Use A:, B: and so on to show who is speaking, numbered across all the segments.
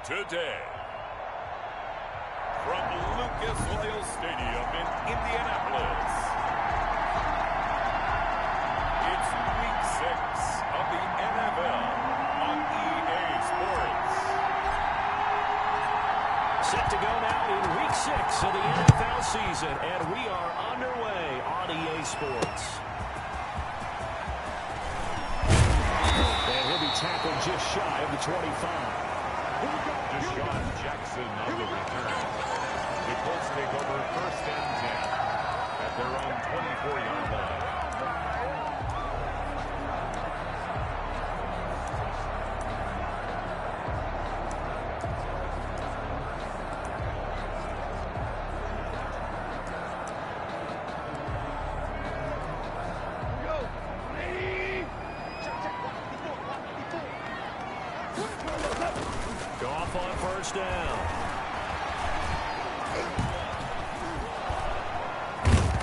A: today. From Lucas Oil Stadium in Indianapolis, it's Week 6 of the NFL on EA Sports.
B: Set to go now in Week 6 of the NFL season, and we are underway on EA Sports. And he'll be tackled just shy of the 25.
A: Deshaun Jackson on the return. The Colts take over 1st and 10 at their own 24-yard line.
B: Goff on 1st down.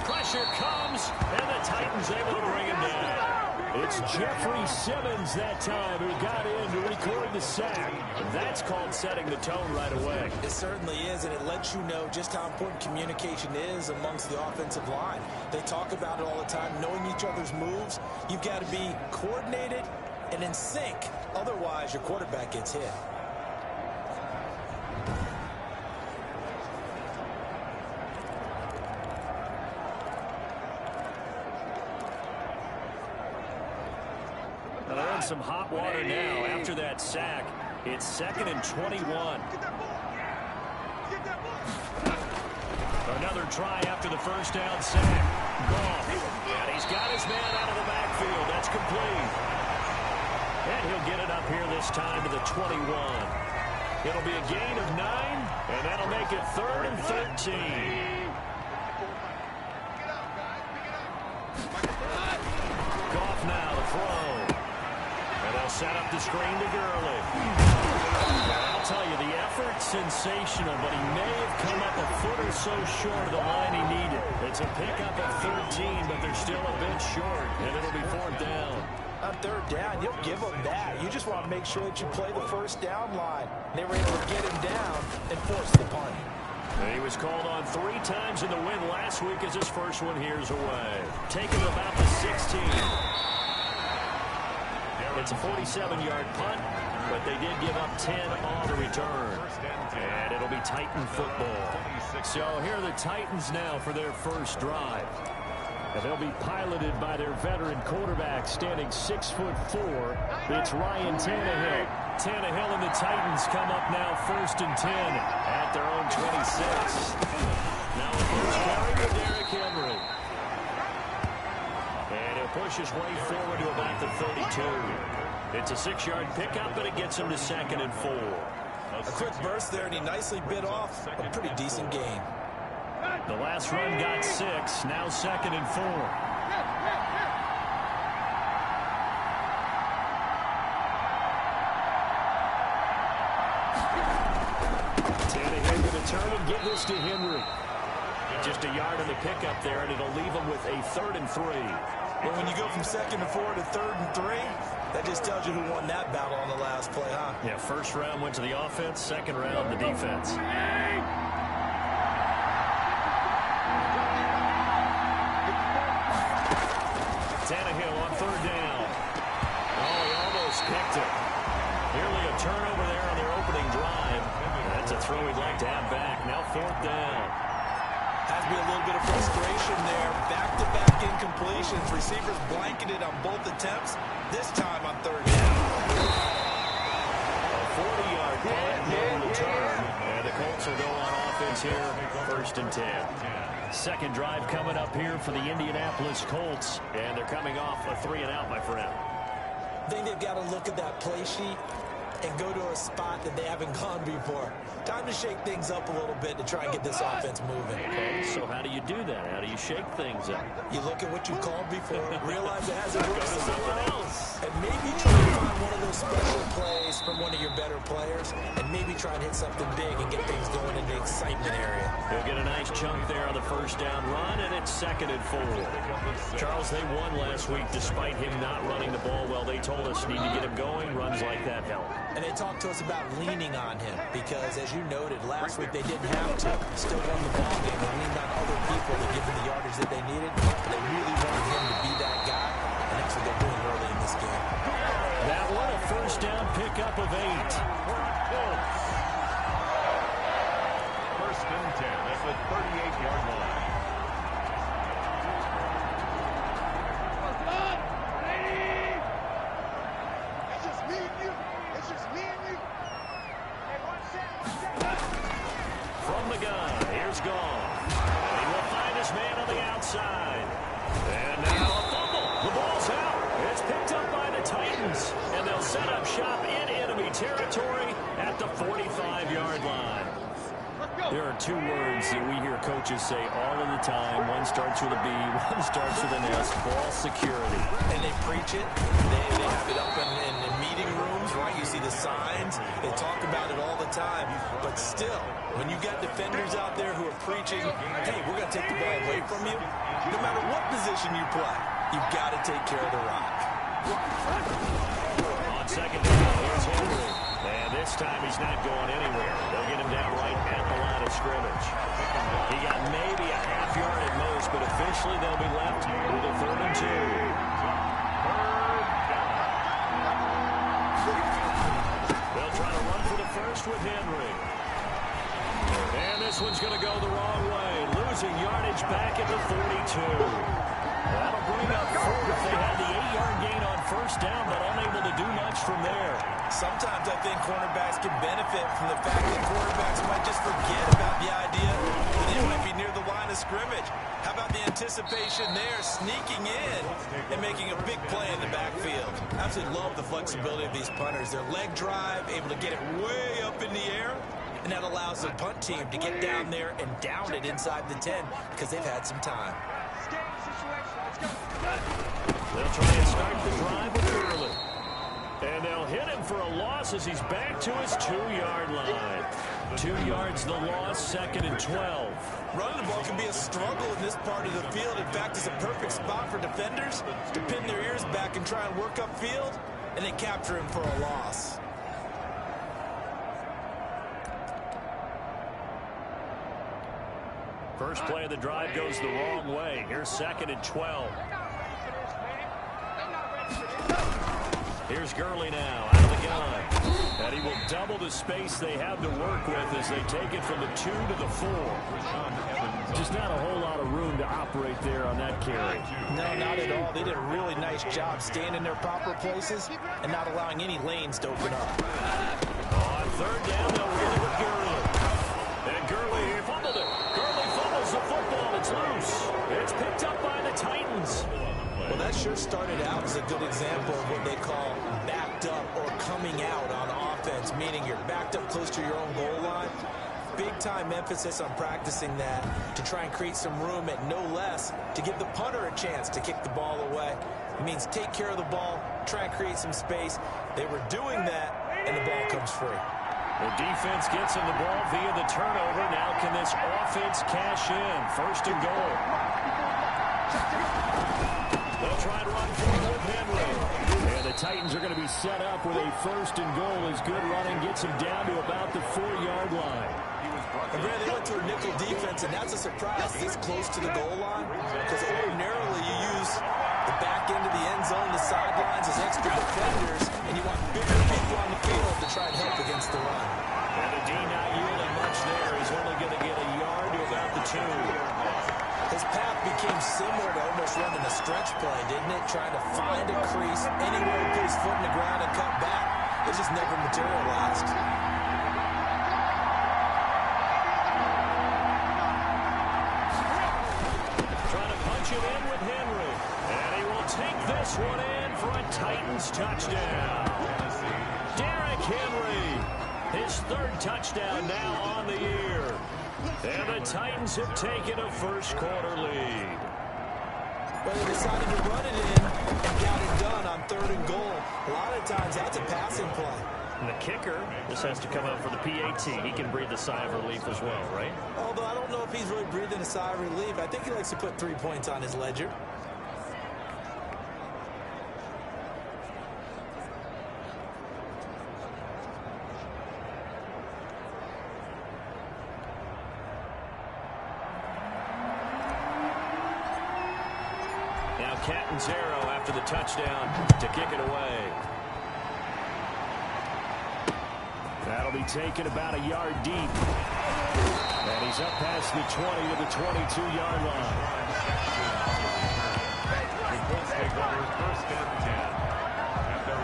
B: Pressure comes, and the Titans able to bring him down. It's Jeffrey Simmons that time who got in to record the sack. That's called setting the tone right away.
C: It certainly is, and it lets you know just how important communication is amongst the offensive line. They talk about it all the time, knowing each other's moves. You've got to be coordinated and in sync. Otherwise, your quarterback gets hit.
B: They're in some hot water now after that sack. It's 2nd and 21. Another try after the 1st down sack. Goff. And he's got his man out of the backfield. That's complete. And he'll get it up here this time to the 21. It'll be a gain of 9, and that'll make it 3rd and 13. Goff now to throw. And they'll set up the screen to Gurley. I'll tell you, the effort's sensational, but he may have come up a foot or so short of the line he needed. It's a pickup of 13, but they're still a bit short, and it'll be 4th down.
C: On 3rd down, you'll give them that. You just want to make sure that you play the 1st down line. They were able to get him down and force the punt.
B: And he was called on 3 times in the win last week as his first one here's away. Taking about the 16. It's a 47-yard punt, but they did give up 10 on the return. And it'll be Titan football. So here are the Titans now for their first drive. And they'll be piloted by their veteran quarterback, standing 6'4". It's Ryan Tannehill. Tannehill and the Titans come up now 1st and 10 at their own 26. Now a first carry to Derrick Henry. And he'll push his way forward to about the 32. It's a 6-yard pickup, but it gets him to 2nd and 4.
C: A quick burst there, and he nicely bit off a pretty decent gain.
B: The last run got 6, now 2nd and 4. Tannehill going to turn and give this to Henry. Just a yard on the pickup there, and it'll leave him with a 3rd and 3.
C: But when you go from 2nd and 4 to 3rd and 3, that just tells you who won that battle on the last play, huh?
B: Yeah, 1st round went to the offense, 2nd round the defense. Tannehill on 3rd down. Oh, he almost picked it. Nearly a turnover there on their opening drive. That's a throw he'd like to have back. Now 4th down.
C: Has to be a little bit of frustration there. Back-to-back incompletions. Receivers blanketed on both attempts. This time on 3rd down.
B: A 40-yard punt, no return. And the Colts will go on offense here, 1st and 10. Second drive coming up here for the Indianapolis Colts. And they're coming off a 3-and-out, my friend.
C: I think they've got to look at that play sheet and go to a spot that they haven't gone before. Time to shake things up a little bit to try and get this offense moving.
B: Okay, so how do you do that? How do you shake things up?
C: You look at what you called before, realize it hasn't worked for someone else, and maybe try to find one of those special plays from one one of your better players and maybe try and hit something big and get things going in the excitement area.
B: He'll get a nice chunk there on the first down run, and it's 2nd and 4. Charles, they won last week despite him not running the ball well. They told us need to get him going. Runs like that help.
C: And they talked to us about leaning on him because, as you noted, last week they didn't have to. Still won the ball game. They leaned on other people to give them the yardage that they needed. But they really wanted him to be that guy, and that's what they're doing early in this game.
B: That one, a first down pickup of 8.
A: First and 10 at the 38-yard line.
B: From the gun, here's Gone. He will find his man on the outside. And now a fumble. The ball's out. It's picked up by the Titans. And they'll set up shop in enemy territory at the 45-yard line. There are 2 words that we hear coaches say all of the time. One starts with a B, one starts with an S. Ball security.
C: And they preach it. They have it up in meeting rooms, right? You see the signs. They talk about it all the time. But still, when you got defenders out there who are preaching, hey, we're going to take the ball away from you, no matter what position you play, you've got to take care of the rock.
B: On 2nd down, here's Henry. And this time he's not going anywhere. They'll get him down right at the line of scrimmage. He got maybe a half yard at most, but officially they'll be left with a 3rd and 2. They'll try to run for the first with Henry. And this one's going to go the wrong way. Losing yardage back at the 42. That'll bring up 4th. They had the 8-yard gain on first down, but unable to do much from there.
C: Sometimes I think cornerbacks can benefit from the fact that quarterbacks might just forget about the idea that they might be near the line of scrimmage. How about the anticipation there, sneaking in and making a big play in the backfield? I absolutely love the flexibility of these punters. Their leg drive, able to get it way up in the air, and that allows the punt team to get down there and down it inside the 10 because they've had some time.
B: They'll try and start the drive with Gurley. And they'll hit him for a loss as he's back to his 2-yard line. 2 yards the loss, 2nd and 12.
C: Running the ball can be a struggle in this part of the field. In fact, it's a perfect spot for defenders to pin their ears back and try and work upfield, and then capture him for a loss.
B: First play of the drive goes the wrong way. Here's 2nd and 12. Here's Gurley now, out of the gun. And he will double the space they have to work with as they take it from the 2 to the 4. Just not a whole lot of room to operate there on that carry.
C: No, not at all. They did a really nice job staying in their proper places and not allowing any lanes to open up.
B: On 3rd down, they'll run it with Gurley. And Gurley, he fumbled it. Gurley fumbles the football. It's loose. It's picked up by the Titans.
C: Well, that sure started out as a good example of what they call backed up or coming out on offense, meaning you're backed up close to your own goal line. Big-time emphasis on practicing that to try and create some room at no less to give the punter a chance to kick the ball away. It means take care of the ball, try and create some space. They were doing that, and the ball comes free.
B: The defense gets him the ball via the turnover. Now can this offense cash in? 1st and goal. They'll try to run forward with Henry. And the Titans are going to be set up with a 1st and goal as good running gets him down to about the 4-yard line.
C: And Brad, they went to a nickel defense, and that's a surprise this close to the goal line because ordinarily you use the back end of the end zone, the sidelines as extra defenders, and you want bigger people on the field to try and help against the run.
B: And the D not yielding much there. He's only going to get a yard to about the 2.
C: His path became similar to almost running a stretch play, didn't it? Trying to find a crease, anywhere to put his foot in the ground and cut back. It just never materialized.
B: Trying to punch it in with Henry. And he will take this one in for a Titans touchdown. Derrick Henry, his 3rd touchdown now on the year. And the Titans have taken a first-quarter lead.
C: But they decided to run it in and got it done on 3rd and goal. A lot of times that's a passing play.
B: kicker, this has to come out for the PAT. He can breathe a sigh of relief as well, right?
C: Although I don't know if he's really breathing a sigh of relief. I think he likes to put 3 points on his ledger.
B: Now Catanzaro after the touchdown to kick it away. That'll be taken about a yard deep. And he's up past the 20 to the 22-yard line.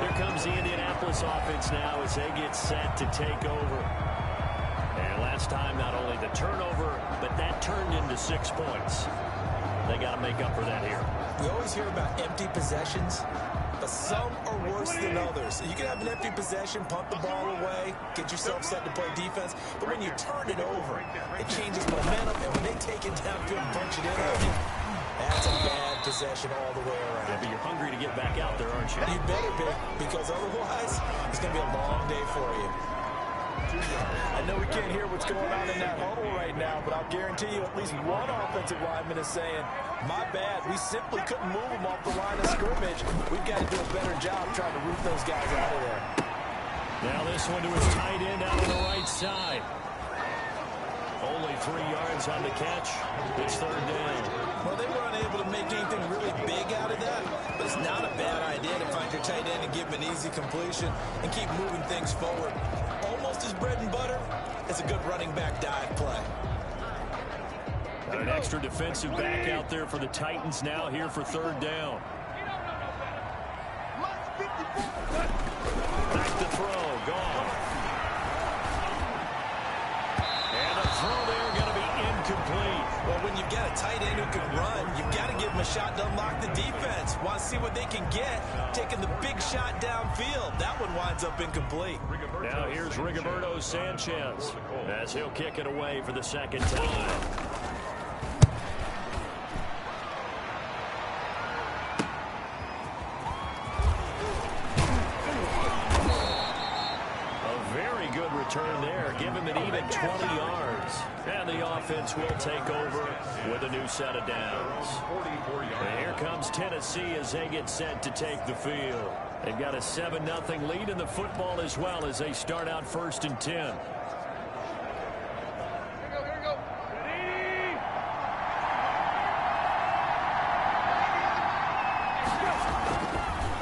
B: Here comes the Indianapolis offense now as they get set to take over. And last time, not only the turnover, but that turned into 6 points. They got to make up for that here.
C: We always hear about empty possessions, but some are worse than others. You can have an empty possession, punt the ball away, get yourself set to play defense, but when you turn it over, it changes momentum, and when they take it downfield and punch it in on you, that's a bad possession all the way around.
B: Yeah, but you're hungry to get back out there, aren't you?
C: You better be, because otherwise, it's going to be a long day for you. I know we can't hear what's going on in that huddle right now, but I'll guarantee you at least one offensive lineman is saying, my bad, we simply couldn't move them off the line of scrimmage. We've got to do a better job trying to root those guys out of there.
B: Now this one to his tight end out on the right side. Only 3 yards on the catch. It's third down.
C: Well, they were unable to make anything really big out of that, but it's not a bad idea to find your tight end and give him an easy completion and keep moving things forward. Almost as bread and butter as a good running back dive play.
B: Got an extra defensive back out there for the Titans now here for third down. Back to throw, gone. And a throw there going to be incomplete.
C: Well, when you've got a tight end who can run, you've got to give him a shot to unlock the defense. Want to see what they can get, taking the big shot downfield. That one winds up incomplete.
B: Now here's Rigoberto Sanchez as he'll kick it away for the second time. Return there, give him an even 20 yards. And the offense will take over with a new set of downs. And here comes Tennessee as they get set to take the field. They've got a 7-0 lead in the football as well as they start out 1st and 10.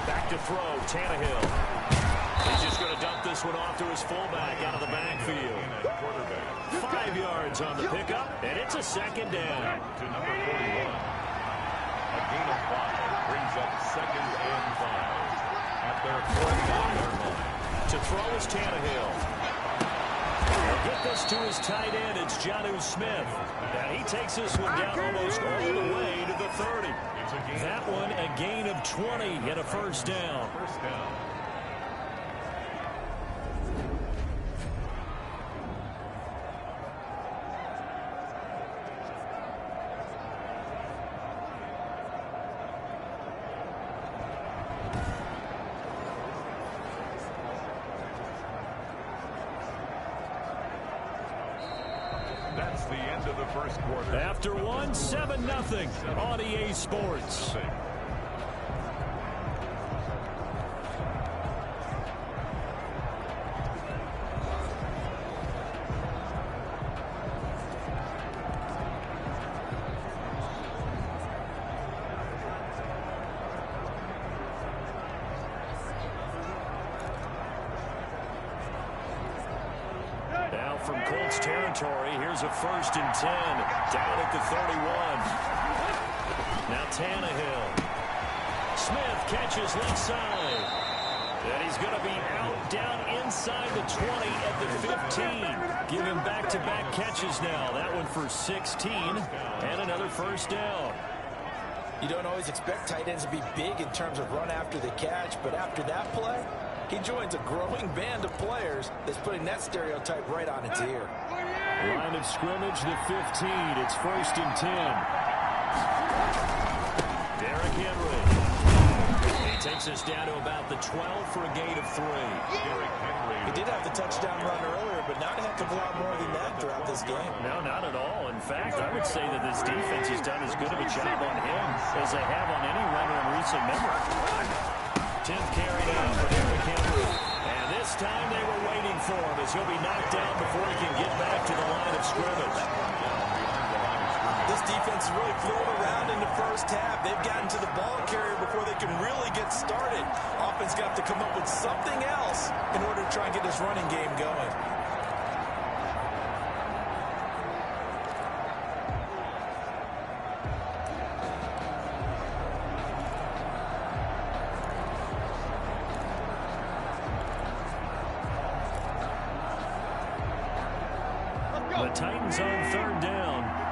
B: Back to throw, Tannehill. He's just going to dump this one off to his fullback out of the backfield. 5 yards on the pickup, and it's a second down.
A: To number 41. A gain of 5 brings up 2nd and 5 at their 49-yard line.
B: To throw is Tannehill. He'll get this to his tight end. It's Jonnu Smith. And he takes this one down almost all the way to the 30. That one a gain of 20 and a first down.
A: First down. That's the end of the first quarter.
B: After one, 7-0 on EA Sports. From Colts territory, here's a 1st and 10 down at the 31. Now Tannehill. Smith catches left side. And he's going to be out down inside the 20 at the 15. Give him back-to-back catches now. That one for 16 and another first down.
C: You don't always expect tight ends to be big in terms of run after the catch, but after that play, he joins a growing band of players that's putting that stereotype right on its ear.
B: Line of scrimmage, the 15. It's 1st and 10. Derrick Henry. He takes us down to about the 12 for a gain of 3.
A: Derrick Henry.
C: You did have the touchdown run earlier, but not a heck of a lot more than that throughout this game.
B: No, not at all. In fact, I would say that this defense has done as good of a job on him as they have on any runner in recent memory. 10th carry now for Derrick Henry. And this time they were waiting for him as he'll be knocked down before he can get back to the line of scrimmage.
C: This defense really flew it around in the first half. They've gotten to the ball carrier before they can really get started. Offense got to come up with something else in order to try and get this running game going.
B: The Titans on 3rd down.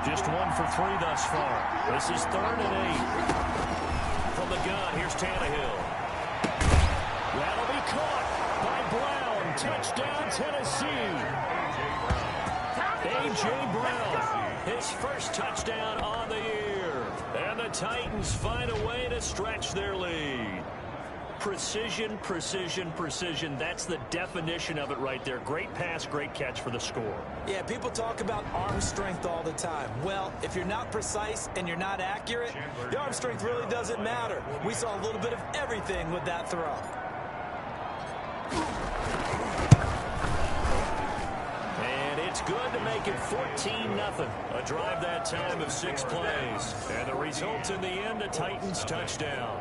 B: Just 1 for 3 thus far. This is 3rd and 8. From the gun, here's Tannehill. That'll be caught by Brown. Touchdown, Tennessee. A.J. Brown, his first touchdown on the year. And the Titans find a way to stretch their lead. Precision, precision, precision. That's the definition of it right there. Great pass, great catch for the score.
C: Yeah, people talk about arm strength all the time. Well, if you're not precise and you're not accurate, the arm strength really doesn't matter. We saw a little bit of everything with that throw.
B: And it's good to make it 14-0. A drive that time of 6 plays. And the result in the end, a Titans touchdown.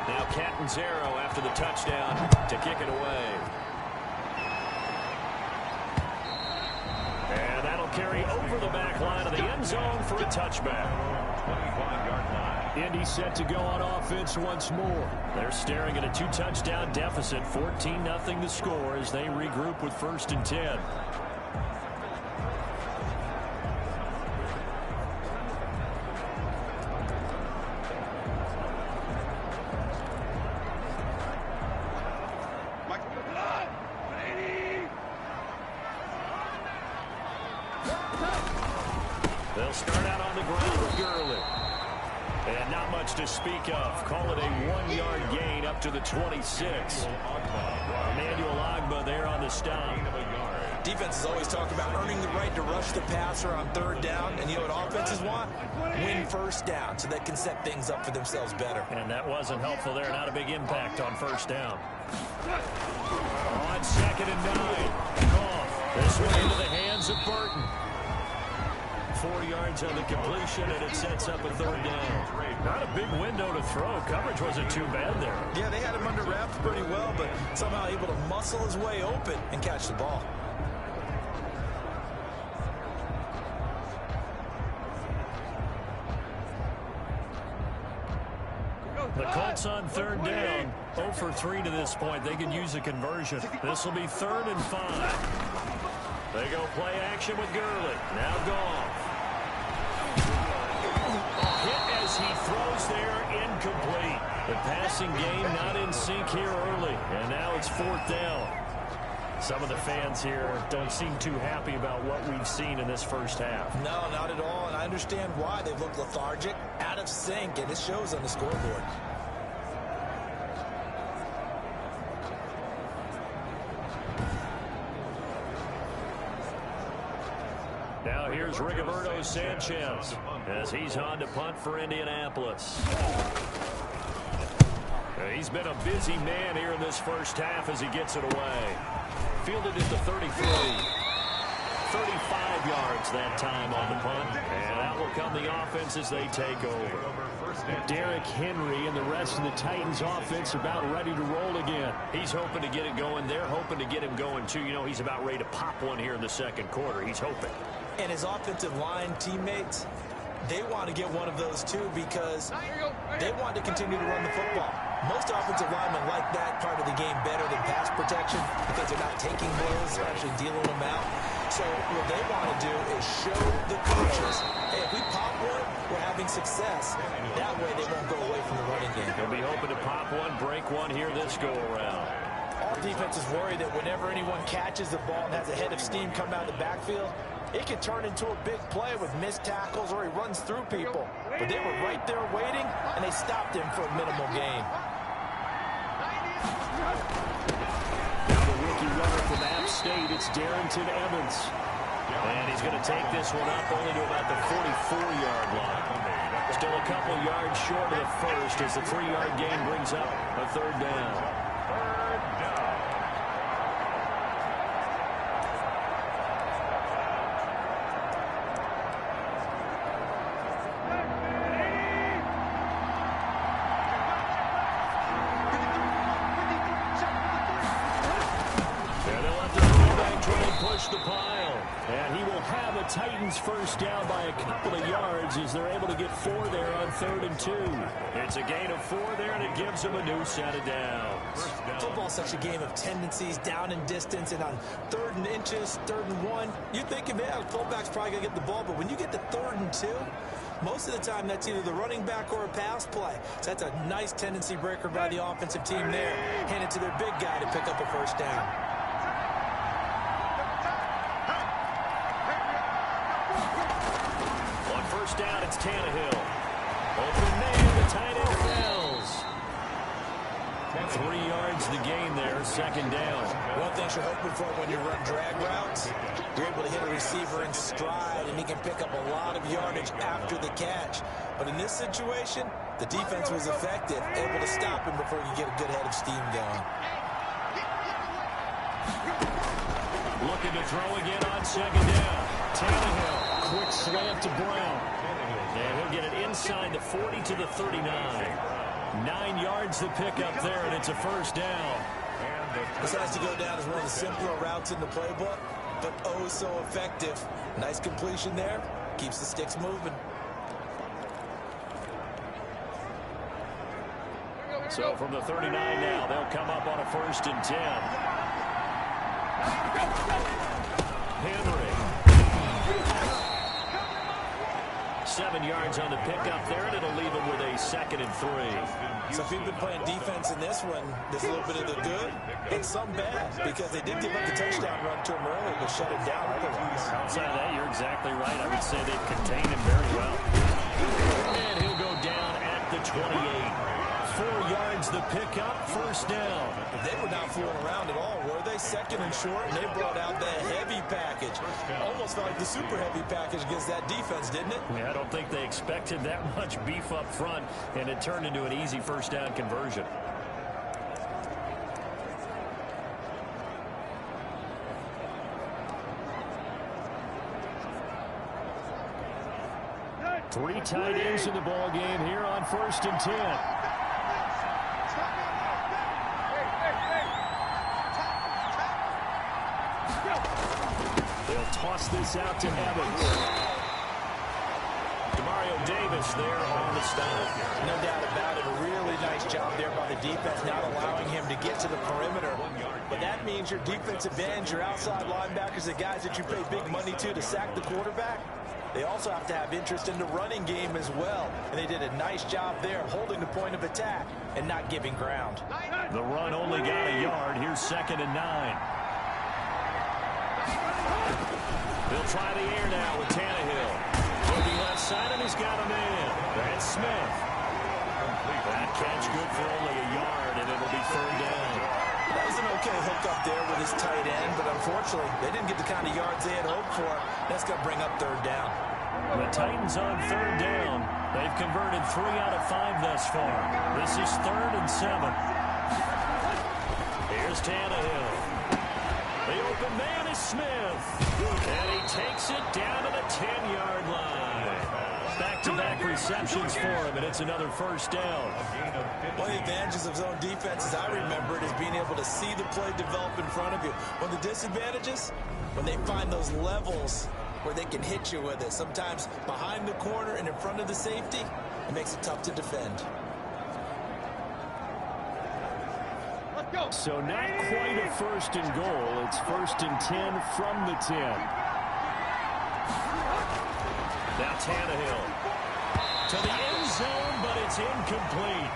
B: Now Catanzaro after the touchdown to kick it away. And that'll carry over the back line of the end zone for a touchback.
A: 25-yard line.
B: Indy set to go on offense once more. They're staring at a 2-touchdown deficit. 14-0 the score as they regroup with 1st and 10. They'll start out on the ground with Gurley. And not much to speak of. Call it a 1-yard gain up to the 26. Emmanuel Ogbah there on the stop.
C: Defenses always talk about earning the right to rush the passer on 3rd down. And you know what offenses want? Win 1st down so they can set things up for themselves better.
B: And that wasn't helpful there. Not a big impact on 1st down. On 2nd and 9. Goff. This one into the hands of Burton. 4 yards on the completion, and it sets up a 3rd down. Not a big window to throw. Coverage wasn't too bad there.
C: Yeah, they had him under wraps pretty well, but somehow able to muscle his way open and catch the ball.
B: The Colts on 3rd down. 0 for 3 to this point. They could use a conversion. This will be 3rd and 5. They go play action with Gurley. Now Goff. Hit as he throws there, incomplete. The passing game not in sync here early. And now it's 4th down. Some of the fans here don't seem too happy about what we've seen in this first half.
C: No, not at all, and I understand why. They've looked lethargic, out of sync, and it shows on the scoreboard.
B: Now here's Rigoberto Sanchez as he's on to punt for Indianapolis. He's been a busy man here in this first half as he gets it away. Fielded at the 33. 35 yards that time on the punt. And out will come the offense as they take over. Derrick Henry and the rest of the Titans offense about ready to roll again. He's hoping to get it going. They're hoping to get him going too. You know, he's about ready to pop one here in the 2nd quarter. He's hoping.
C: And his offensive line teammates, they want to get one of those too because they want to continue to run the football. Most offensive linemen like that part of the game better than pass protection because they're not taking blows, they're actually dealing them out. So what they want to do is show the coaches, hey, if we pop one, we're having success. That way they won't go away from the running game.
B: They'll be hoping to pop one, break one here this go-around.
C: All defenses worry that whenever anyone catches the ball and has a head of steam come out of the backfield, It could turn into a big play with missed tackles or he runs through people. But they were right there waiting, and they stopped him for a minimal gain.
B: Now the rookie runner from App State, it's Darrington Evans. And he's going to take this one up only to about the 44-yard line. Still a couple yards short of the first as the 3-yard gain brings up a third down. Titans first down by a couple of yards as they're able to get 4 there on 3rd and 2. It's a gain of 4 there, and it gives them a new set of downs.
C: Football's such a game of tendencies, down and distance, and on 3rd and inches, 3rd and 1, you're thinking, man, the fullback's probably going to get the ball, but when you get to 3rd and 2, most of the time that's either the running back or a pass play. So that's a nice tendency breaker by the offensive team there. Hand it to their big guy to pick up a first down.
B: Down, it's Tannehill. Open man, the tight end falls. 3 yards the gain there, 2nd down.
C: One thing you're hoping for when you run drag routes, you're able to hit a receiver in stride, and he can pick up a lot of yardage after the catch. But in this situation, the defense was effective, able to stop him before you get a good head of steam going.
B: Looking to throw again on 2nd down. Tannehill, quick slant to Brown. And he'll get it inside the 40 to the 39. 9 yards to pick up there, and it's a first down.
C: This has to go down as one of the simpler routes in the playbook, but oh so effective. Nice completion there. Keeps the sticks moving.
B: So from the 39 now, they'll come up on a 1st and 10. Henry. 7 yards on the pickup there, and it'll leave him with a 2nd and 3.
C: So if you've been playing defense in this one, there's a little bit of the good and some bad, because they did give up the touchdown run to him earlier, but shut it down otherwise.
B: Outside of that, you're exactly right. I would say they've contained him very well. And he'll go down at the 28. 4 yards the pickup, 1st down.
C: They were not fooling around at all, were they? 2nd and short, and they brought out that heavy package. Almost felt like the super heavy package against that defense, didn't it?
B: Yeah, I don't think they expected that much beef up front, and it turned into an easy 1st down conversion. Three tight ends in the ball game here on 1st and 10. They'll toss this out to Evans. Demario Davis there on the stop.
C: No doubt about it. A really nice job there by the defense, not allowing him to get to the perimeter. But that means your defensive ends, your outside linebackers, the guys that you pay big money to sack the quarterback, they also have to have interest in the running game as well. And they did a nice job there holding the point of attack and not giving ground.
B: The run only got a yard. Here's 2nd and 9. They'll try the air now with Tannehill. Looking left side, and he's got a man. That's Smith. That catch good for only a yard, and it'll be 3rd down.
C: That was an okay hook up there with his tight end, but unfortunately, they didn't get the kind of yards they had hoped for. That's going to bring up 3rd down.
B: The Titans on 3rd down. They've converted 3 out of 5 thus far. This is 3rd and 7. Here's Tannehill. The open man is Smith. And he takes it down to the 10-yard line. Back-to-back receptions for him, and it's another 1st down.
C: One of the advantages of zone defense, as I remember it, is being able to see the play develop in front of you. One of the disadvantages, when they find those levels where they can hit you with it, sometimes behind the corner and in front of the safety, it makes it tough to defend.
B: So not quite a 1st and goal. It's 1st and 10 from the 10. Now Tannehill to the end zone, but it's incomplete.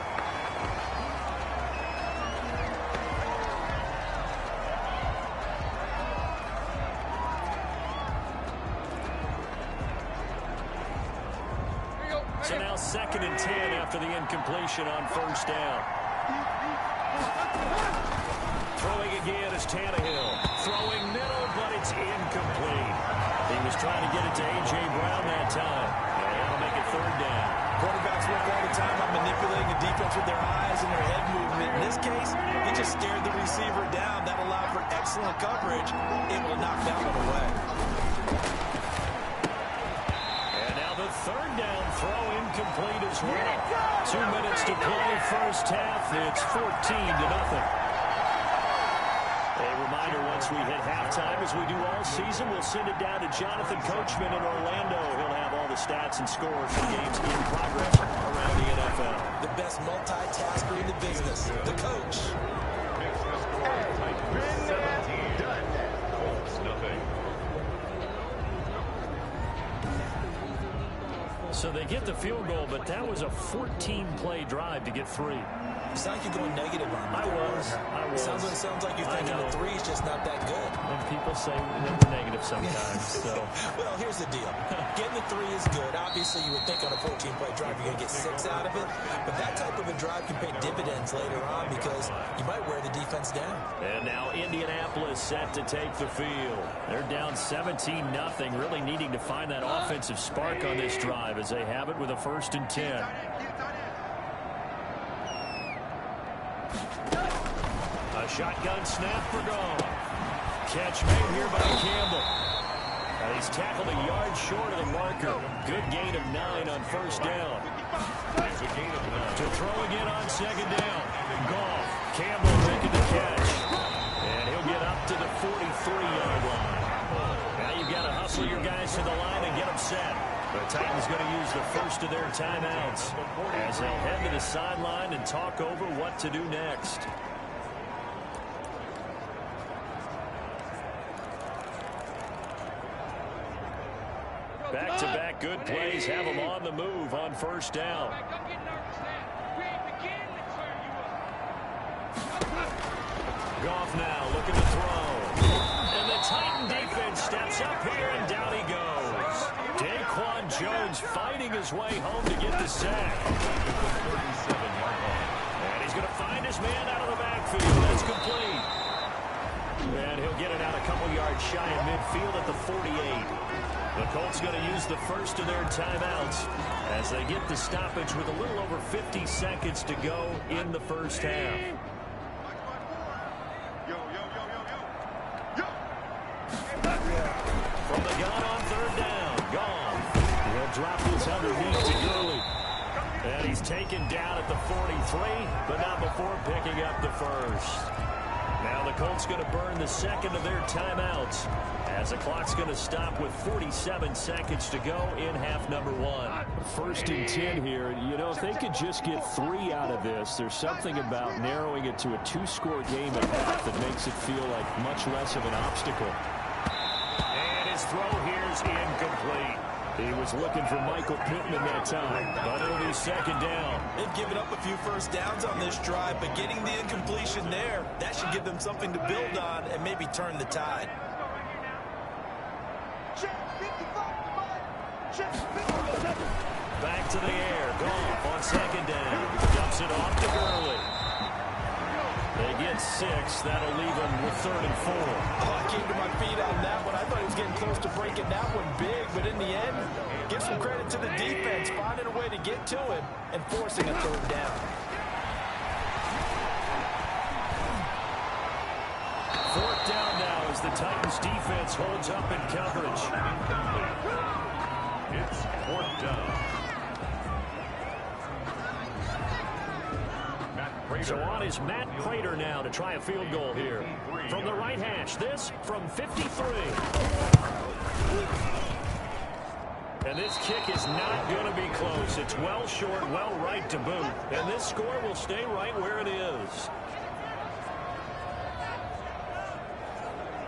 B: So now 2nd and 10 after the incompletion on 1st down. Throwing again is Tannehill. Throwing middle, but it's incomplete. He was trying to get it to A.J. Brown that time. And that'll make it 3rd down.
C: Quarterbacks work all the time on manipulating the defense with their eyes and their head movement. In this case, he just stared the receiver down. That allowed for excellent coverage, able to knock that one away.
B: And now the 3rd down throw incomplete as well. 2 minutes to play, 1st half. It's 14-0. A reminder, once we hit halftime, as we do all season, we'll send it down to Jonathan Coachman in Orlando. He'll have all the stats and scores for games in progress around the NFL.
C: The best multitasker in the business, the coach.
A: Makes the score Titans 17. Colts nothing.
B: So they get the field goal, but that was a 14-play drive to get 3.
C: It's not like you're going negative on me.
B: I was.
C: Sounds like you're thinking the 3 is just not that good.
B: And people say we're negative sometimes. So.
C: Well, here's the deal. Getting the 3 is good. Obviously, you would think on a 14-play drive you're going to get 6 out of it. But that type of a drive can pay dividends later on because you might wear the defense down.
B: And now Indianapolis set to take the field. They're down 17-0, really needing to find that offensive spark on this drive as they have it with a 1st and 10. A shotgun snap for Goff. Catch made here by Campbell. He's tackled a yard short of the marker. Good gain of 9 on 1st down.
A: It's a gain of 9.
B: To throw again on 2nd down. Goff. Campbell making the catch. And he'll get up to the 43-yard line. Now you've got to hustle your guys to the line and get them set. The Titans going to use the first of their timeouts as they'll head to the sideline and talk over what to do next. Back-to-back good plays have them on the move on 1st down. Goff now looking to throw. And the Titan defense steps up here, and down he goes. Daquan Jones fighting his way home to get the sack. And he's going to find his man out of the backfield. That's complete. And he'll get it out a couple yards shy of midfield at the 48. The Colts going to use the first of their timeouts as they get the stoppage with a little over 50 seconds to go in the 1st half. From the gun on 3rd down, Goff. He'll drop this underneath to Gurley. And he's taken down at the 43, but not before picking up the 1st. Now the Colts going to burn the 2nd of their timeouts as the clock's going to stop with 47 seconds to go in half number 1. 1st and 10 here. You know, if they could just get 3 out of this, there's something about narrowing it to a 2-score game at half that makes it feel like much less of an obstacle. And his throw here's incomplete. He was looking for Michael Pittman that time, but it'll be 2nd down.
C: They've given up a few 1st downs on this drive, but getting the incompletion there, that should give them something to build on and maybe turn the tide.
B: Back to the air. Goff on 2nd down. Dumps it off to Gurley. They get 6. That'll leave them with 3rd and 4.
C: Oh, I came to my feet on that one. I thought he was getting close to breaking that one big, but in the end, give some credit to the defense, finding a way to get to him and forcing a 3rd down.
B: 4th down now as the Titans defense holds up in coverage.
A: It's 4th down.
B: So on is Matt Prater now to try a field goal here. From the right hash, this from 53. And this kick is not going to be close. It's well short, well right to boot. And this score will stay right where it is.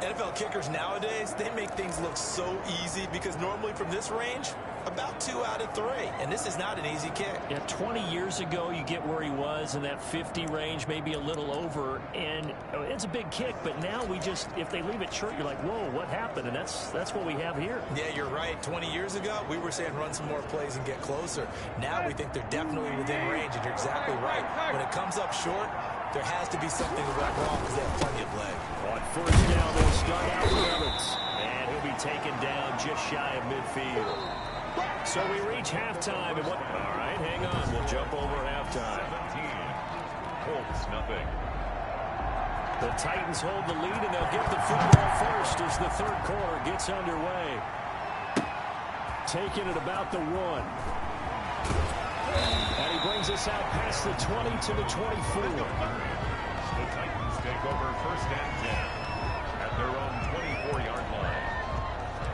C: And if NFL kickers nowadays, they make things look so easy because normally from this range, about 2 out of 3. And this is not an easy kick.
B: Yeah, 20 years ago, you get where he was in that 50 range, maybe a little over. And it's a big kick, but now we just, if they leave it short, you're like, whoa, what happened? And that's what we have here.
C: Yeah, you're right. 20 years ago, we were saying run some more plays and get closer. Now we think they're definitely within range, and you're exactly right. When it comes up short, there has to be something that went wrong because they have plenty of leg.
B: On first down, they'll start out with Evans. And he'll be taken down just shy of midfield. So we reach halftime. And what? All right, hang on. We'll jump over halftime.
A: 17. Colts, nothing.
B: The Titans hold the lead, and they'll get the football first as the third quarter gets underway. Taking it about the 1. And he brings us out past the 20 to the 24.
A: The Titans take over first and 10 at their own 24-yard line.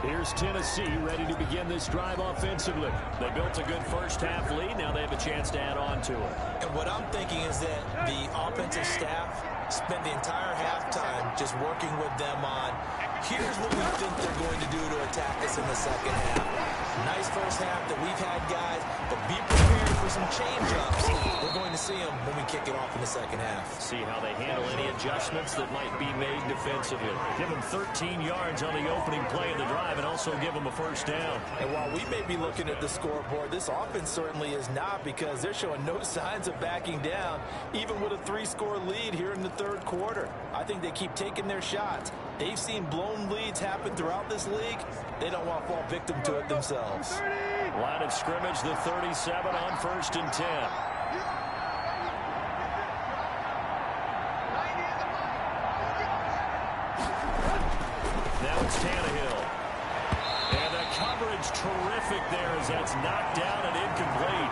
B: Here's Tennessee ready to begin this drive offensively. They built a good first-half lead. Now they have a chance to add on to it.
C: And what I'm thinking is that the offensive staff spent the entire halftime just working with them on, here's what we think they're going to do to attack us in the second half. Nice first half that we've had, guys, but be prepared for some change-ups. We're going to see them when we kick it off in the second half.
B: See how they handle any adjustments that might be made defensively. Give them 13 yards on the opening play of the drive and also give them a first down.
C: And while we may be looking at the scoreboard, this offense certainly is not, because they're showing no signs of backing down, even with a 3-score lead here in the third quarter. I think they keep taking their shots. They've seen blown leads happen throughout this league. They don't want to fall victim to it themselves.
B: Line of scrimmage, the 37 on first and 10. Now it's Tannehill. And the coverage terrific there as that's knocked down and incomplete.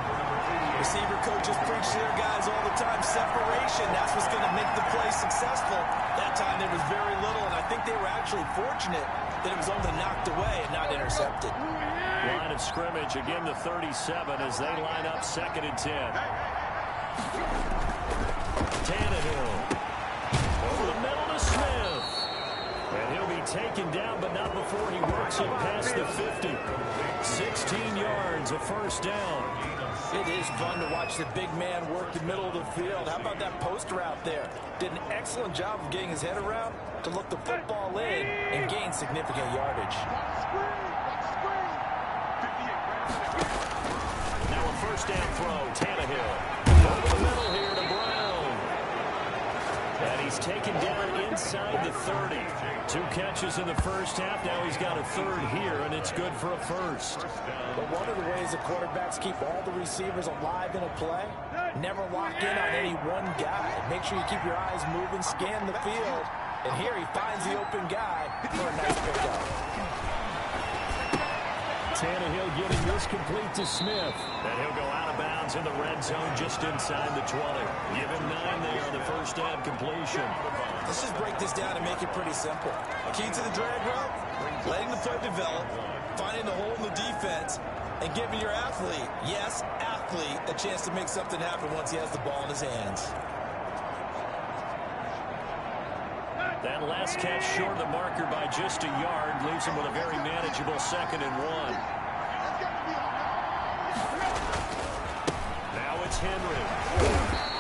C: Receiver coaches preach to their guys all the time. Separation, that's what's going to make the play successful. That time there was very little, and I think they were actually fortunate that it was only knocked away and not intercepted.
B: Line of scrimmage, again the 37 as they line up second and 10. Tannehill. Over the middle to Smith. And he'll be taken down, but not before he works it past the 50. 16 yards, a first down.
C: It is fun to watch the big man work the middle of the field. How about that post route there? Did an excellent job of getting his head around to look the football in and gain significant yardage.
B: Now a first down throw, Tannehill. Over the middle here to Brown. And he's taken down inside the 30. 2 catches in the first half. Now he's got a third here, and it's good for a first.
C: But one of the ways the quarterbacks keep all the receivers alive in a play, never lock in on any one guy. Make sure you keep your eyes moving, scan the field. And here he finds the open guy for a nice pickup.
B: Tannehill getting this complete to Smith. And he'll go out of bounds in the red zone just inside the 20. Give him 9 there on the first down completion.
C: Let's just break this down and make it pretty simple. Key to the drag route, letting the play develop, finding the hole in the defense, and giving your athlete, yes, athlete, a chance to make something happen once he has the ball in his hands.
B: That last catch short of the marker by just a yard leaves him with a very manageable 2nd and 1. Now it's Henry.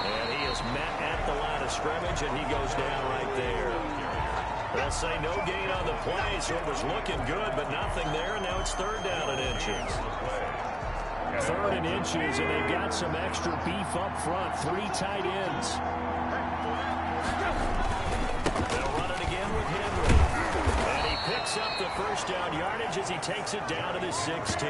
B: And he is met at the line of scrimmage, and he goes down right there. They'll say no gain on the play, so it was looking good, but nothing there, and now it's 3rd down and inches. 3rd and inches, and they've got some extra beef up front. 3 tight ends. They'll run it again with Henry. And he picks up the first down yardage as he takes it down to the 16.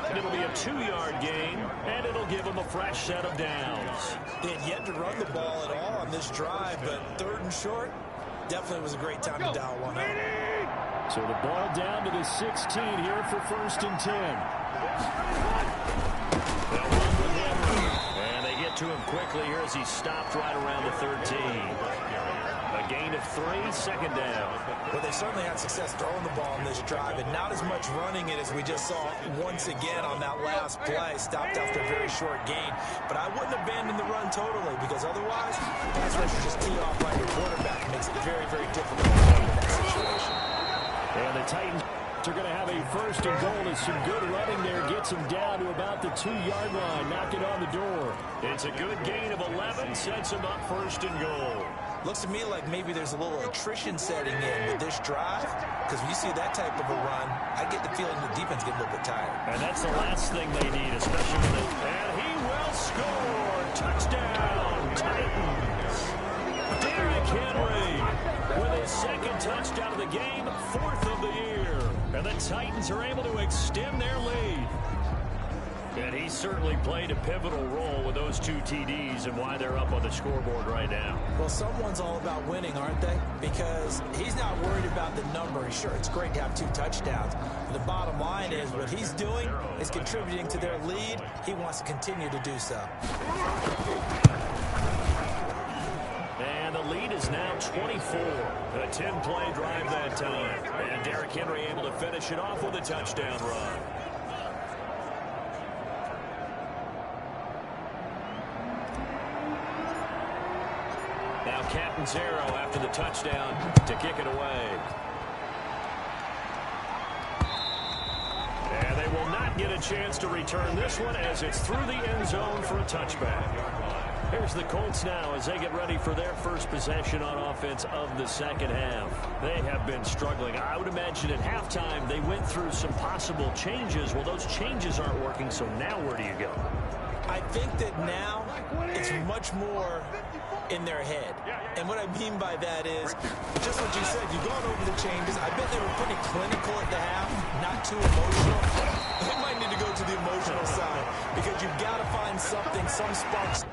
B: And it'll be a 2-yard gain, and it'll give him a fresh set of downs.
C: They had yet to run the ball at all on this drive, but 3rd and short definitely was a great time to dial one up.
B: So the ball down to the 16 here for 1st and 10. They'll run with Henry. And they get to him quickly here as he stopped right around the 13. gain of 3, second down.
C: Well, they certainly had success throwing the ball in this drive, and not as much running it as we just saw once again on that last play. Stopped after a very short gain. But I wouldn't abandon the run totally, because otherwise, pass rush just tee off by your quarterback. Makes it very, very difficult in that situation.
B: And the Titans are going to have a first and goal as some good running there gets them down to about the 2-yard line. Knock it on the door. It's a good gain of 11, sets them up first and goal.
C: Looks to me like maybe there's a little attrition setting in with this drive, because when you see that type of a run, I get the feeling the defense get a little bit tired.
B: And that's the last thing they need, especially when they... And he will score! Touchdown, Titans! Derrick Henry with his second touchdown of the game, 4th of the year. And the Titans are able to extend their lead. And he certainly played a pivotal role with those 2 TDs and why they're up on the scoreboard right now.
C: Well, someone's all about winning, aren't they? Because he's not worried about the number. Sure, it's great to have 2 touchdowns. But the bottom line is what he's doing is contributing to their lead. He wants to continue to do so.
B: And the lead is now 24. A 10-play drive that time. And Derrick Henry able to finish it off with a touchdown run. Now Catanzaro after the touchdown to kick it away. And they will not get a chance to return this one as it's through the end zone for a touchback. Here's the Colts now as they get ready for their first possession on offense of the second half. They have been struggling. I would imagine at halftime they went through some possible changes. Well, those changes aren't working, so now where do you go?
C: I think that now it's much more in their head. And what I mean by that is, just what you said, you've gone over the changes. I bet they were pretty clinical at the half, not too emotional. They might need to go to the emotional side because you've got to find something, some sparks.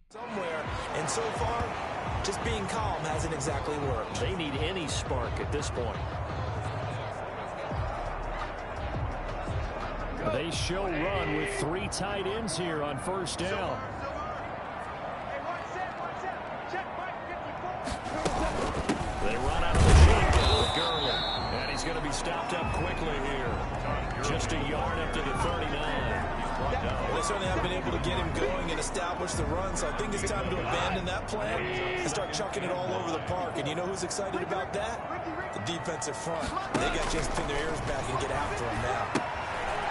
C: somewhere, and so far, just being calm hasn't exactly worked.
B: They need any spark at this point. They show run with 3 tight ends here on first down. They run out of the shotgun with Gurley. And he's going to be stopped up quickly here. Just a yard up to the 39.
C: They certainly haven't been able to get him going and establish the run, so I think it's time to abandon that plan and start chucking it all over the park. And you know who's excited about that? The defensive front. They got just pin their ears back and get after him now.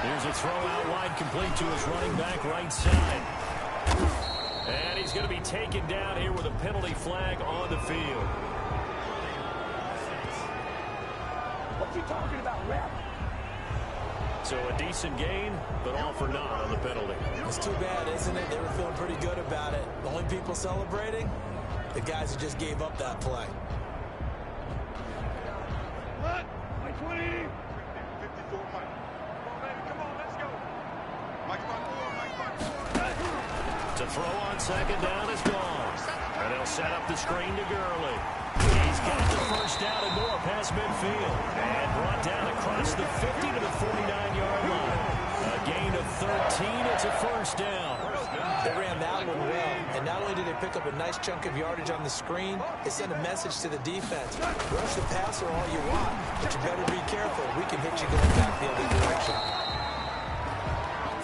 B: Here's a throw out wide, complete to his running back right side. And he's going to be taken down here with a penalty flag on the field.
D: What you talking about, ref?
B: So a decent gain, but all for naught on the penalty.
C: It's too bad, isn't it? They were feeling pretty good about it. The only people celebrating, the guys who just gave up that play.
D: What? My 20. 54, Mike. Come on, baby. Come on, let's go. Mike, come on.
B: To throw on second down is gone. And they'll set up the screen to Gurley. He's got the first down and more past midfield. And brought down across the 50 to the 49-yard line. A gain of 13. It's a first down.
C: They ran that one well. And not only did they pick up a nice chunk of yardage on the screen, they sent a message to the defense. Rush the passer all you want, but you better be careful. We can hit you going back the other direction.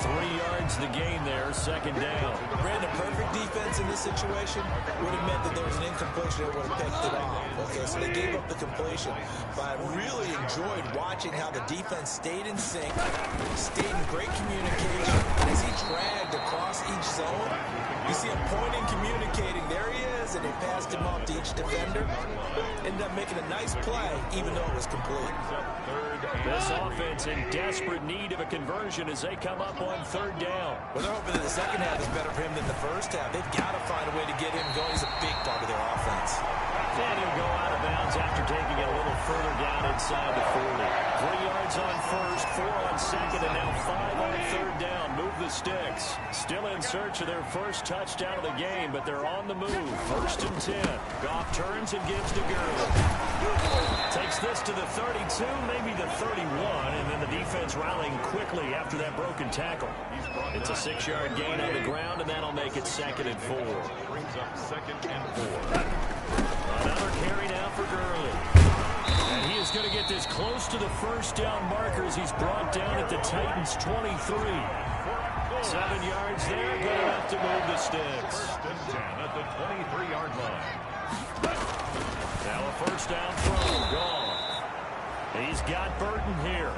B: 3 yards the gain there, second down.
C: Ran a perfect defense in this situation. Would have meant that there was an incompletion that would have picked it off. Okay, so they gave up the completion. But I really enjoyed watching how the defense stayed in sync, stayed in great communication. And as he dragged across each zone, you see him pointing, communicating. There he is, and they passed him off to each defender. Ended up making a nice play, even though it was complete.
B: This offense in desperate need of a conversion as they come up on third down.
C: Well, they're hoping that the second half is better for him than the first half. They've got to find a way to get him going. He's a big part of their offense.
B: And he'll go out of bounds after taking it a little further down inside the 40. 3 yards on first, 4 on second, and now 5 on third down. Move the sticks. Still in search of their first touchdown of the game, but they're on the move. First and 10. Goff turns and gives to Gurley. Takes this to the 32, maybe the 31, and then the defense rallying quickly after that broken tackle. It's a 6-yard gain on the ground, and that'll make it second and 4.
A: Brings up second and 4.
B: Another carry now for Gurley. And he is going to get this close to the first down marker as he's brought down at the Titans' 23. 7 yards there, good enough to move the sticks.
A: First and 10 at the 23-yard line.
B: Now a first down throw, gone. He's got Burton here.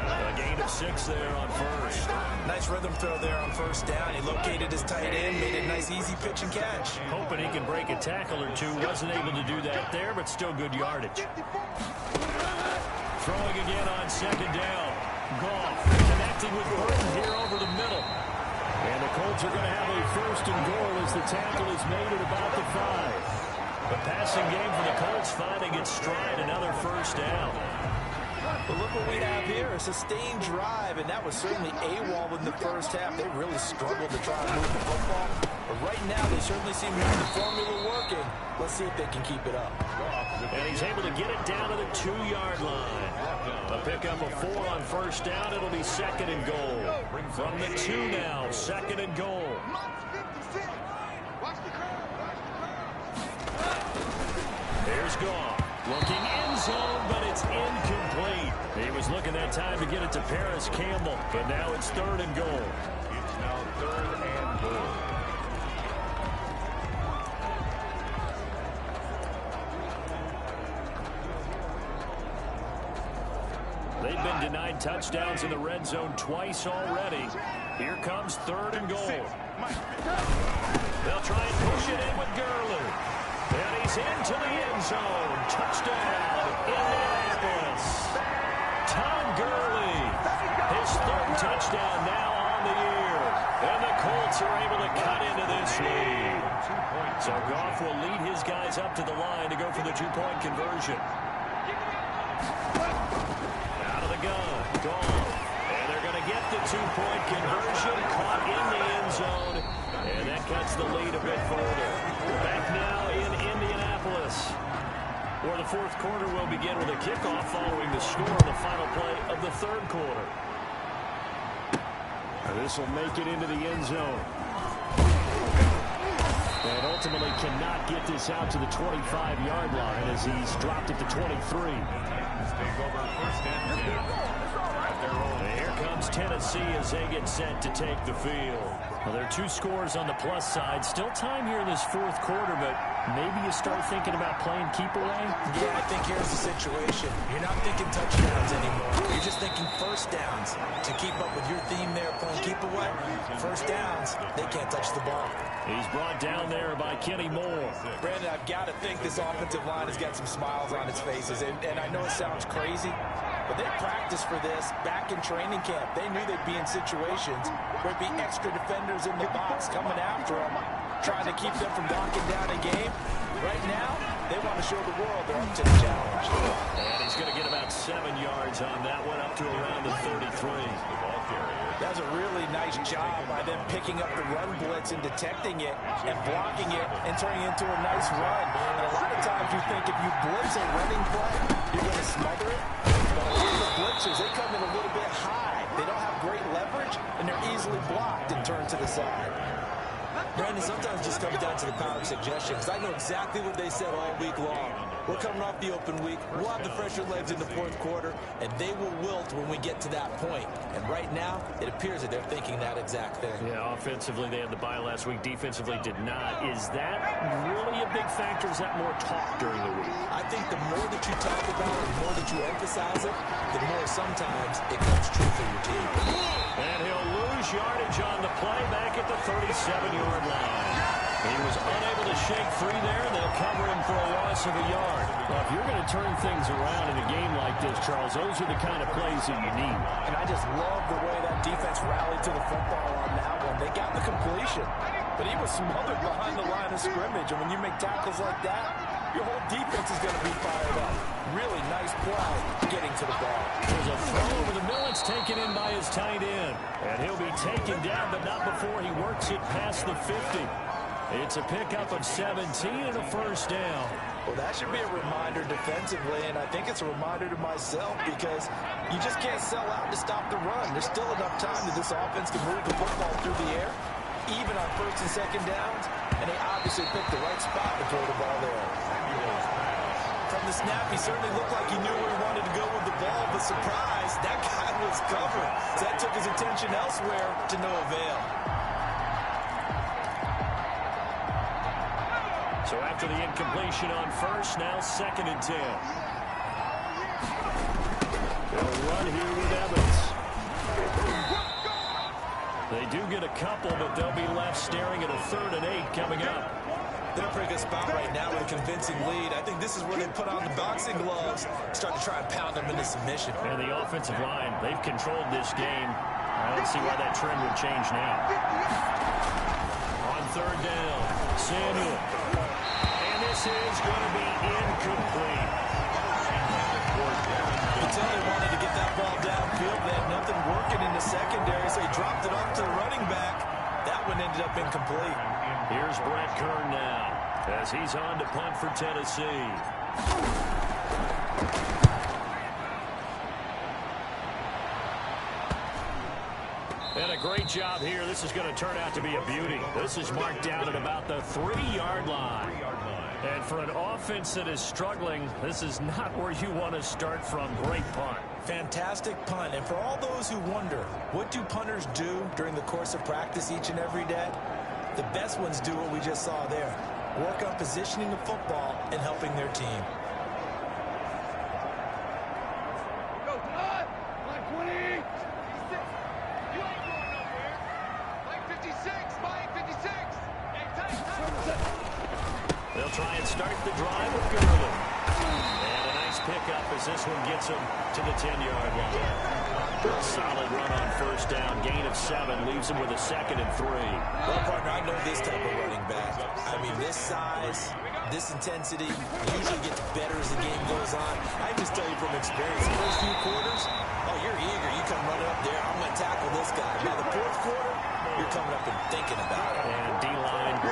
B: A gain of 6 there on first.
C: Nice rhythm throw there on first down. He located his tight end, made a nice easy pitch and catch.
B: Hoping he can break a tackle or two. Wasn't able to do that there, but still good yardage. Throwing again on second down. Goff connecting with Burton here over the middle. And the Colts are going to have a first and goal as the tackle is made at about the 5. The passing game for the Colts finding its stride, another first down.
C: But look what we have here, a sustained drive, and that was certainly AWOL in the first half. They really struggled to try and move the football. But right now, they certainly seem to have the formula working. Let's see if they can keep it up.
B: And he's able to get it down to the 2-yard line. A pickup of 4 on first down. It'll be second and goal. From the 2 now, second and goal. Here's Goff. Looking end zone, but it's incomplete. He was looking that time to get it to Paris Campbell, but now it's third and goal.
A: It's now third and goal.
B: They've been denied touchdowns in the red zone twice already. Here comes third and goal. They'll try and push it in with Gurley. And he's into the end zone. Touchdown, Indianapolis. Tom Gurley, his third touchdown now on the year. And the Colts are able to cut into this lead. So Goff will lead his guys up to the line to go for the 2-point conversion. Out of the gun, Goff. And they're going to get the 2-point conversion, caught in the end zone. And that cuts the lead a bit further. We're back now in Indianapolis, where the fourth quarter will begin with a kickoff following the score on the final play of the third quarter. This will make it into the end zone. And ultimately cannot get this out to the 25-yard line as he's dropped it to 23.
A: Take over first and 10 at their own.
B: And here comes Tennessee as they get set to take the field. Well, there are 2 scores on the plus side. Still time here in this fourth quarter, but maybe you start thinking about playing keep away?
C: Yeah, I think here's the situation. You're not thinking touchdowns anymore. You're just thinking first downs. To keep up with your theme there, playing keep away, first downs, they can't touch the ball.
B: He's brought down there by Kenny Moore.
C: Brandon, I've got to think this offensive line has got some smiles on its faces. And I know it sounds crazy, but they practiced for this back in training camp. They knew they'd be in situations where there'd be extra defenders in the box coming after them, trying to keep them from knocking down a game. Right now, they want to show the world they're up to the challenge.
B: And he's going to get about 7 yards on that one, up to around the 33.
C: That was a really nice job by them picking up the run blitz and detecting it and blocking it and turning it into a nice run. And a lot of times you think if you blitz a running play, you're going to smother it. But a lot of the blitzers, they come in a little bit high. They don't have great leverage, and they're easily blocked and turned to the side. Brandon, sometimes it just comes down to the power of suggestion, because I know exactly what they said all week long. We're coming off the open week. We'll have the fresher legs in the fourth quarter, and they will wilt when we get to that point. And right now, it appears that they're thinking that exact thing.
B: Yeah, offensively, they had the bye last week. Defensively, did not. Is that really a big factor? Is that more talk during the week?
C: I think the more that you talk about it, the more that you emphasize it, the more sometimes it comes true for your team.
B: And he'll lose yardage on the play back at the 37-yard line. He was unable to shake free there. They'll cover him for a loss of a yard. Well, if you're going to turn things around in a game like this, Charles, those are the kind of plays that you need.
C: And I just love the way that defense rallied to the football on that one. They got the completion, but he was smothered behind the line of scrimmage. And when you make tackles like that, your whole defense is going to be fired up. Really nice play getting to the ball.
B: There's a throw over the middle. It's taken in by his tight end. And he'll be taken down, but not before he works it past the 50. It's a pickup of 17 and a first down.
C: Well, that should be a reminder defensively, and I think it's a reminder to myself because you just can't sell out to stop the run. There's still enough time that this offense can move the football through the air, even on first and second downs, and they obviously picked the right spot to throw the ball there. From the snap, he certainly looked like he knew where he wanted to go with the ball, but surprise, that guy was covered. So that took his attention elsewhere to no avail.
B: So after the incompletion on first, now second and 10. They'll run here with Evans. They do get a couple, but they'll be left staring at a 3rd and 8 coming up.
C: They're in a pretty good spot right now with a convincing lead. I think this is where they put on the boxing gloves, start to try and pound them into submission.
B: And the offensive line, they've controlled this game. I don't see why that trend would change now. On 3rd down, Samuel. This is going to be incomplete.
C: You can tell they wanted to get that ball downfield. They had nothing working in the secondary, so he dropped it off to the running back. That one ended up incomplete.
B: Here's Brett Kern now as he's on to punt for Tennessee. And a great job here. This is going to turn out to be a beauty. This is marked down at about the 3-yard line. And for an offense that is struggling, this is not where you want to start from. Great punt.
C: Fantastic punt. And for all those who wonder, what do punters do during the course of practice each and every day? The best ones do what we just saw there. Work on positioning the football and helping their team.
B: They'll try and start the drive with Gurley. And a nice pickup as this one gets him to the 10-yard line. A solid run on first down. Gain of 7 leaves him with a 2nd and 3.
C: Well, partner, I know this type of running back. I mean, this size, this intensity usually gets better as the game goes on. I can just tell you from experience, the first few quarters, oh, you're eager. You come running up there. I'm going to tackle this guy. Now, the fourth quarter, you're coming up and thinking about it.
B: And D-line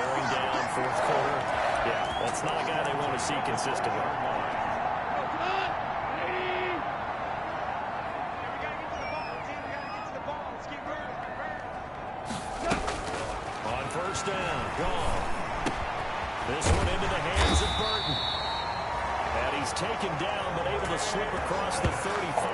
B: not a guy they want to see consistently. On first down, gone. This one into the hands of Burton. And he's taken down, but able to slip across the 35.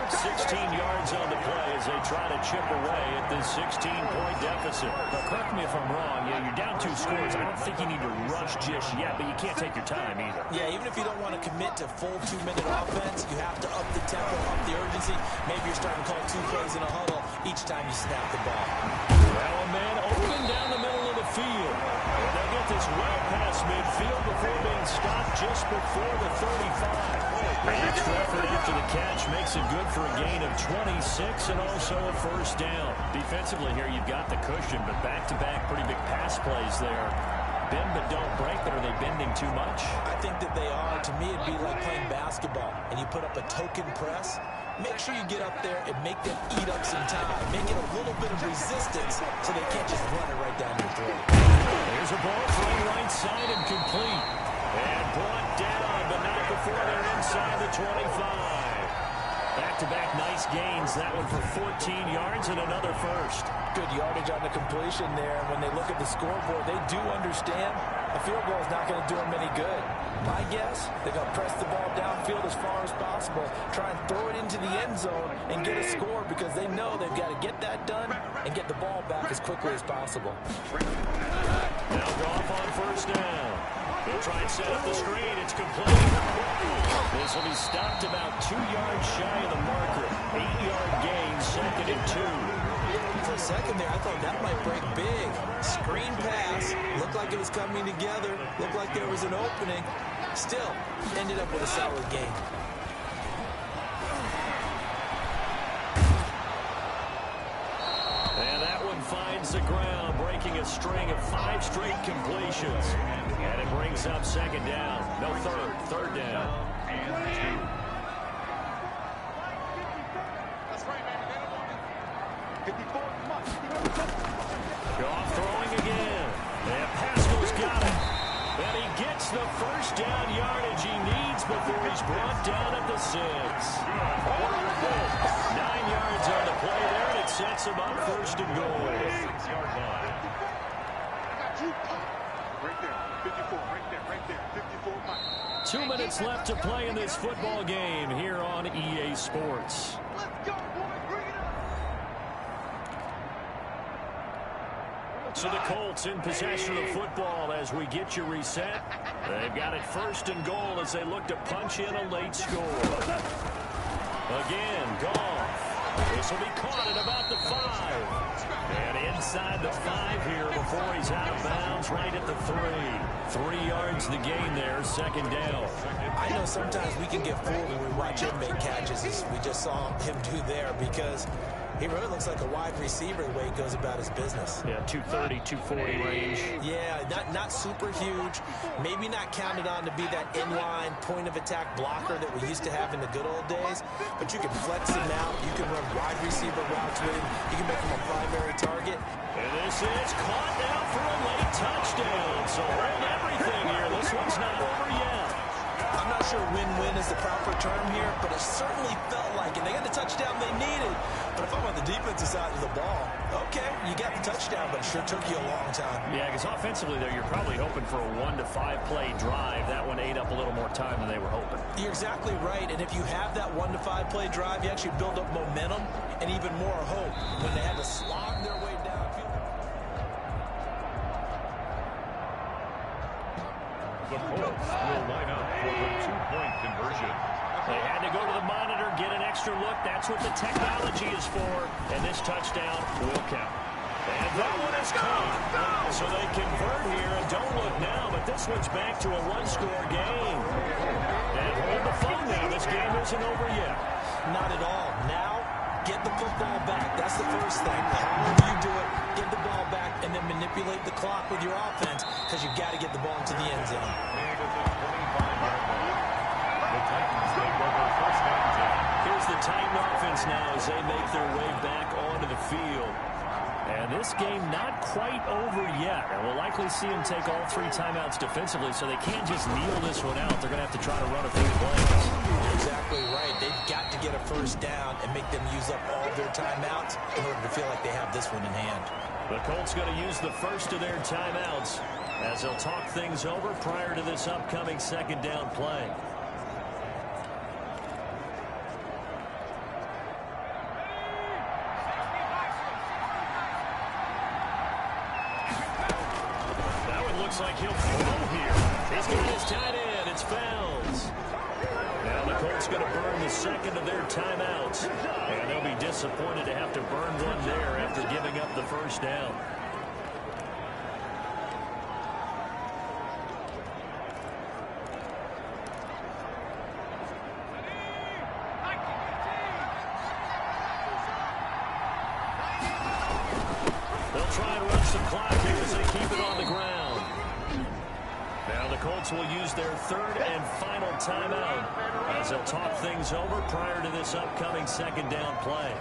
B: 16 yards on the play as they try to chip away at this 16-point deficit.
E: Now, correct me if I'm wrong. Yeah, you're down 2 scores. I don't think you need to rush just yet, but you can't take your time either.
C: Yeah, even if you don't want to commit to full 2-minute offense, you have to up the tempo, up the urgency. Maybe you're starting to call 2 plays in a huddle each time you snap the ball.
B: Well, a man open down the middle of the field. And they'll get this well past midfield before being stopped just before the 35. The extra effort after the catch makes it good for a gain of 26 and also a first down.
E: Defensively here, you've got the cushion, but back-to-back pretty big pass plays there. Bend but don't break, but are they bending too much?
C: I think that they are. To me, it'd be like playing basketball, and you put up a token press. Make sure you get up there and make them eat up some time. Make it a little bit of resistance so they can't just run it right down your throat.
B: There's a ball thrown right side and complete. And brought down, but not before they're inside the 25. Back-to-back nice gains. That one for 14 yards and another first.
C: Good yardage on the completion there. When they look at the scoreboard, they do understand a field goal is not going to do them any good. My guess, they're going to press the ball downfield as far as possible, try and throw it into the end zone and get a score because they know they've got to get that done and get the ball back as quickly as possible.
B: Now Goff on first down. He'll try and set up the screen. It's complete. This will be stopped about 2 yards shy of the marker. 8-yard gain, 2nd and 2.
C: For a second there, I thought that might break big. Screen pass. Looked like it was coming together. Looked like there was an opening. Still, ended up with a solid gain.
B: And that one finds the ground, breaking a string of 5 straight completions. And it brings up 2nd down. No, third down.
A: And 2.
D: That's right, man. 54. Come on.
B: Goff throwing again. And Pascal's got it. And he gets the first down yardage he needs before he's brought down at the 6. 9 yards on the play there, and it sets him up 1st and goal.
A: 6-yard line.
D: I got you. Right there. 54. Right there. 54.
B: 2 minutes left to play in this football game here on EA Sports.
D: Let's go, boys. Bring it up.
B: So the Colts in possession of the football as we get you reset. They've got it 1st and goal as they look to punch in a late score. Again, Goff. This will be caught at about the 5. And inside the 5 here before he's out of bounds right at the 3. 3 yards the gain there, 2nd down.
C: I know sometimes we can get fooled when we watch him make catches, as we just saw him do there, because he really looks like a wide receiver the way he goes about his business.
E: Yeah, 230, 240 range.
C: Yeah, not super huge. Maybe not counted on to be that inline point-of-attack blocker that we used to have in the good old days, but you can flex him out. You can run wide receiver routes with him. You can make him a primary target.
B: And this is caught now for a late touchdown. So hold everything here. This one's not over yet.
C: I'm not sure win-win is the proper term here, but it certainly felt like it. They got the touchdown they needed. But if I'm on the defensive side of the ball, okay, you got the touchdown, but it sure took you a long time.
E: Yeah, because offensively there, you're probably hoping for a 1 to 5 play drive. That one ate up a little more time than they were hoping.
C: You're exactly right, and if you have that 1 to 5 play drive, you actually build up momentum and even more hope when they had to slog their way downfield.
A: The Colts will line up for the 2-point conversion.
B: They had to go to the monitor, get an extra look. That's what the technology is for. And this touchdown will count. And that one is caught. So they convert here and don't look now, but this one's back to a 1-score game. And hold the phone now. This game isn't over yet.
C: Not at all. Now, get the football back. That's the first thing. However you do it, get the ball back and then manipulate the clock with your offense because you've got to get the ball into the end zone.
A: And at the 25-yard line, the Titans take over 1st and 10.
B: Here's the Titan offense now as they make their way back onto the field. And this game not quite over yet. And we'll likely see them take all 3 timeouts defensively, so they can't just kneel this one out. They're going to have to try to run a few plays.
C: You're exactly right. They've got to get a first down and make them use up all their timeouts in order to feel like they have this one in hand.
B: The Colts going to use the first of their timeouts as they'll talk things over prior to this upcoming second down play. Looks like he'll throw here. He's got his tight end. It's fouls. Now the Colts going to burn the second of their timeouts. And they'll be disappointed to have to burn one there after giving up the first down. They'll try to run some clock here as they keep it on the ground. Now the Colts will use their third and final timeout as they'll talk things over prior to this upcoming second down play.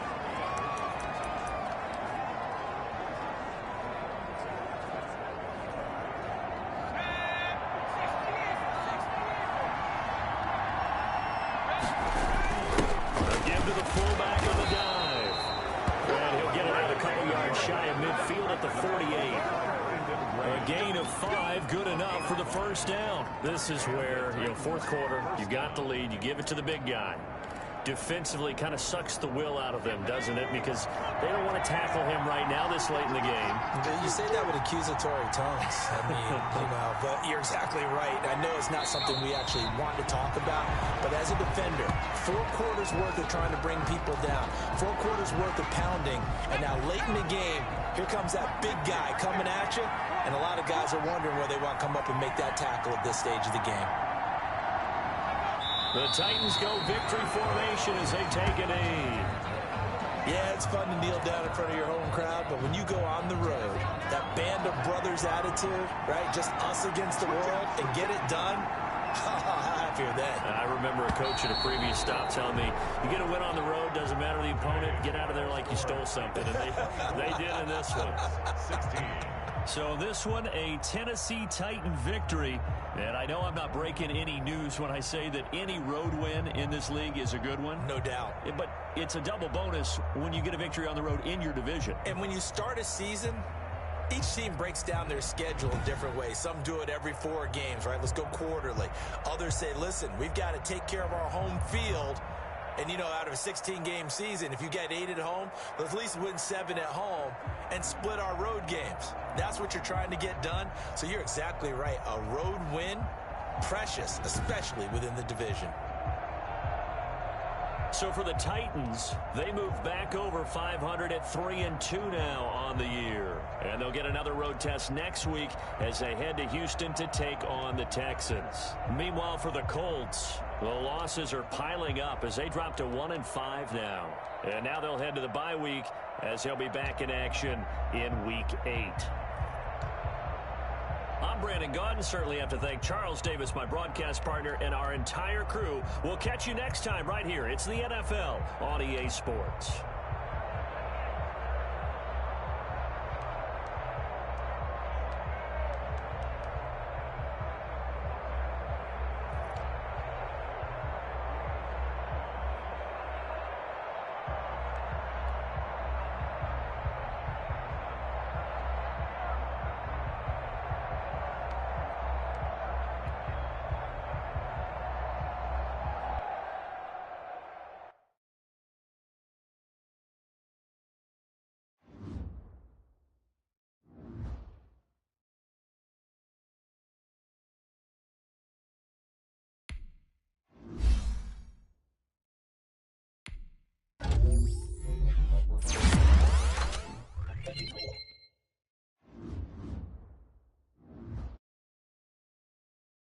B: They'll give to the fullback on the dive. And he'll get it out a couple yards shy of midfield at the 48. A gain of 5, good enough for the first down. This is where, fourth quarter, you've got the lead, you give it to the big guy. Defensively kind of sucks the will out of them, doesn't it? Because they don't want to tackle him right now this late in the game.
C: You say that with accusatory tones. I mean, but you're exactly right. I know it's not something we actually want to talk about, but as a defender, 4 quarters worth of trying to bring people down, 4 quarters worth of pounding, and now late in the game, here comes that big guy coming at you, and a lot of guys are wondering where they want to come up and make that tackle at this stage of the game.
B: The Titans go victory formation as they take a knee.
C: Yeah, it's fun to kneel down in front of your home crowd, but when you go on the road, that band of brothers attitude, right, just us against the world, and get it done, happier then.
B: I remember a coach at a previous stop telling me, you get a win on the road, doesn't matter the opponent, get out of there like you stole something, and they did in this one. 16. So this one, a Tennessee Titan victory. And I know I'm not breaking any news when I say that any road win in this league is a good one.
C: No doubt.
B: But it's a double bonus when you get a victory on the road in your division.
C: And when you start a season, each team breaks down their schedule in different ways. Some do it every 4 games, right? Let's go quarterly. Others say, listen, we've got to take care of our home field. And, out of a 16-game season, if you get 8 at home, let's at least win 7 at home and split our road games. That's what you're trying to get done. So you're exactly right. A road win, precious, especially within the division.
B: So for the Titans, they move back over 500 at 3-2 now on the year. And they'll get another road test next week as they head to Houston to take on the Texans. Meanwhile, for the Colts, the losses are piling up as they drop to 1-5 now. And now they'll head to the bye week as they'll be back in action in Week 8. I'm Brandon Gaudin. Certainly have to thank Charles Davis, my broadcast partner, and our entire crew. We'll catch you next time right here. It's the NFL on EA Sports.